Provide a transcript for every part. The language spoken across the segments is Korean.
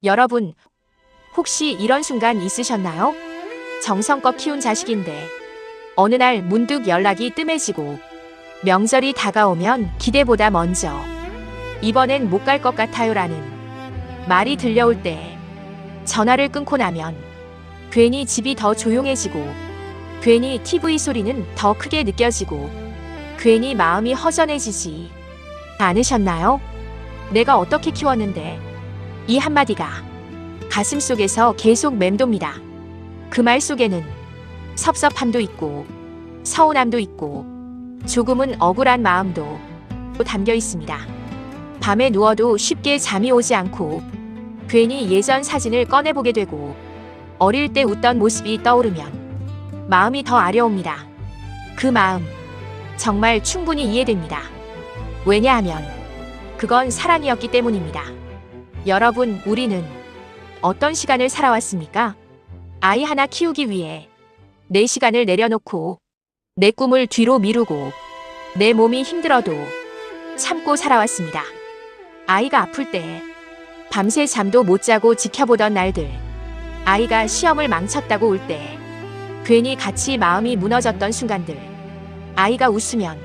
여러분, 혹시 이런 순간 있으셨나요? 정성껏 키운 자식인데 어느 날 문득 연락이 뜸해지고 명절이 다가오면 기대보다 먼저 이번엔 못 갈 것 같아요라는 말이 들려올 때 전화를 끊고 나면 괜히 집이 더 조용해지고 괜히 TV 소리는 더 크게 느껴지고 괜히 마음이 허전해지지 않으셨나요? 내가 어떻게 키웠는데 이 한마디가 가슴속에서 계속 맴돕니다. 그 말 속에는 섭섭함도 있고 서운함도 있고 조금은 억울한 마음도 담겨 있습니다. 밤에 누워도 쉽게 잠이 오지 않고 괜히 예전 사진을 꺼내보게 되고 어릴 때 웃던 모습이 떠오르면 마음이 더 아려옵니다. 그 마음 정말 충분히 이해됩니다. 왜냐하면 그건 사랑이었기 때문입니다. 여러분, 우리는 어떤 시간을 살아왔습니까? 아이 하나 키우기 위해 내 시간을 내려놓고 내 꿈을 뒤로 미루고 내 몸이 힘들어도 참고 살아왔습니다. 아이가 아플 때 밤새 잠도 못 자고 지켜보던 날들, 아이가 시험을 망쳤다고 울 때 괜히 같이 마음이 무너졌던 순간들, 아이가 웃으면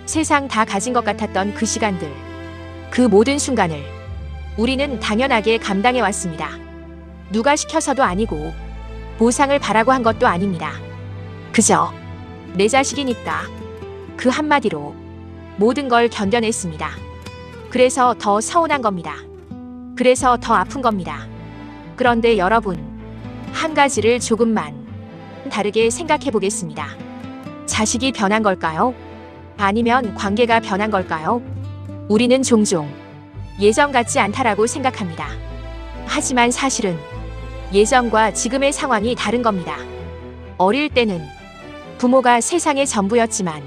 세상 다 가진 것 같았던 그 시간들, 그 모든 순간을 우리는 당연하게 감당해 왔습니다. 누가 시켜서도 아니고 보상을 바라고 한 것도 아닙니다. 그저 내 자식이니까 그 한마디로 모든 걸 견뎌냈습니다. 그래서 더 서운한 겁니다. 그래서 더 아픈 겁니다. 그런데 여러분, 한 가지를 조금만 다르게 생각해 보겠습니다. 자식이 변한 걸까요? 아니면 관계가 변한 걸까요? 우리는 종종 예전 같지 않다라고 생각합니다. 하지만 사실은 예전과 지금의 상황이 다른 겁니다. 어릴 때는 부모가 세상의 전부였지만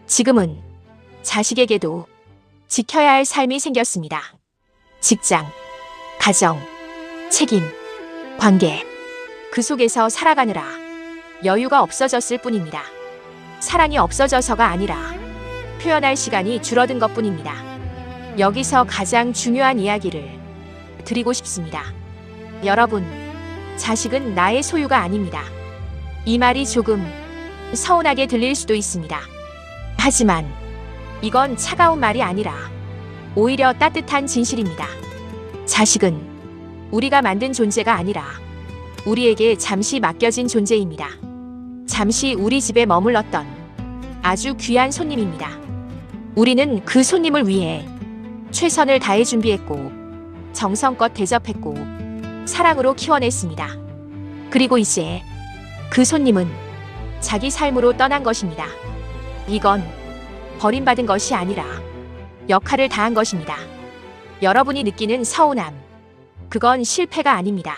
지금은 자식에게도 지켜야 할 삶이 생겼습니다. 직장, 가정, 책임, 관계. 그 속에서 살아가느라 여유가 없어졌을 뿐입니다. 사랑이 없어져서가 아니라 표현할 시간이 줄어든 것뿐입니다. 여기서 가장 중요한 이야기를 드리고 싶습니다. 여러분, 자식은 나의 소유가 아닙니다. 이 말이 조금 서운하게 들릴 수도 있습니다. 하지만 이건 차가운 말이 아니라 오히려 따뜻한 진실입니다. 자식은 우리가 만든 존재가 아니라 우리에게 잠시 맡겨진 존재입니다. 잠시 우리 집에 머물렀던 아주 귀한 손님입니다. 우리는 그 손님을 위해 최선을 다해 준비했고 정성껏 대접했고 사랑으로 키워냈습니다. 그리고 이제 그 손님은 자기 삶으로 떠난 것입니다. 이건 버림받은 것이 아니라 역할을 다한 것입니다. 여러분이 느끼는 서운함, 그건 실패가 아닙니다.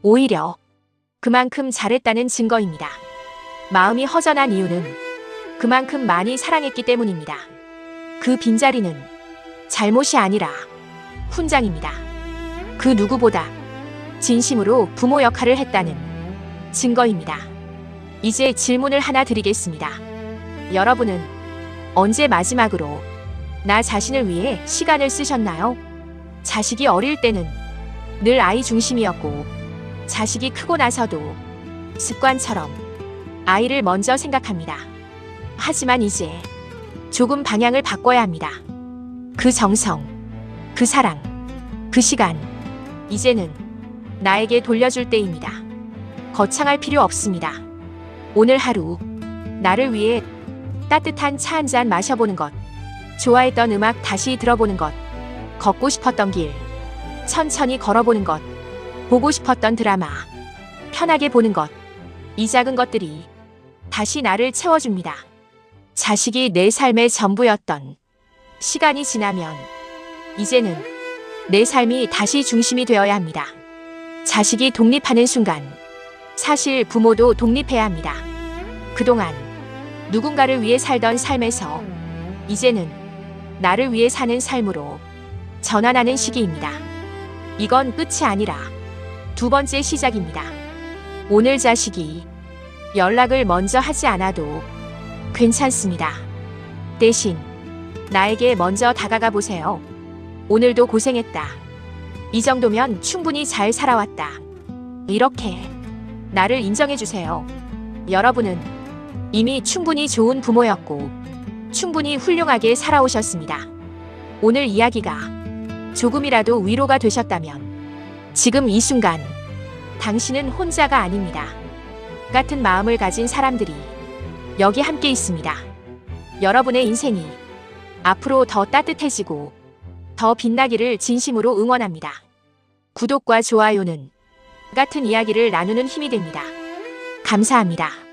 오히려 그만큼 잘했다는 증거입니다. 마음이 허전한 이유는 그만큼 많이 사랑했기 때문입니다. 그 빈자리는 잘못이 아니라 훈장입니다. 그 누구보다 진심으로 부모 역할을 했다는 증거입니다. 이제 질문을 하나 드리겠습니다. 여러분은 언제 마지막으로 나 자신을 위해 시간을 쓰셨나요? 자식이 어릴 때는 늘 아이 중심이었고 자식이 크고 나서도 습관처럼 아이를 먼저 생각합니다. 하지만 이제 조금 방향을 바꿔야 합니다. 그 정성, 그 사랑, 그 시간, 이제는 나에게 돌려줄 때입니다. 거창할 필요 없습니다. 오늘 하루 나를 위해 따뜻한 차 한 잔 마셔보는 것, 좋아했던 음악 다시 들어보는 것, 걷고 싶었던 길 천천히 걸어보는 것, 보고 싶었던 드라마 편하게 보는 것, 이 작은 것들이 다시 나를 채워줍니다. 자식이 내 삶의 전부였던 시간이 지나면 이제는 내 삶이 다시 중심이 되어야 합니다. 자식이 독립하는 순간 사실 부모도 독립해야 합니다. 그동안 누군가를 위해 살던 삶에서 이제는 나를 위해 사는 삶으로 전환하는 시기입니다. 이건 끝이 아니라 두 번째 시작입니다. 오늘 자식이 연락을 먼저 하지 않아도 괜찮습니다. 대신 나에게 먼저 다가가 보세요. 오늘도 고생했다. 이 정도면 충분히 잘 살아왔다. 이렇게 나를 인정해주세요. 여러분은 이미 충분히 좋은 부모였고 충분히 훌륭하게 살아오셨습니다. 오늘 이야기가 조금이라도 위로가 되셨다면 지금 이 순간 당신은 혼자가 아닙니다. 같은 마음을 가진 사람들이 여기 함께 있습니다. 여러분의 인생이 앞으로 더 따뜻해지고 더 빛나기를 진심으로 응원합니다. 구독과 좋아요는 같은 이야기를 나누는 힘이 됩니다. 감사합니다.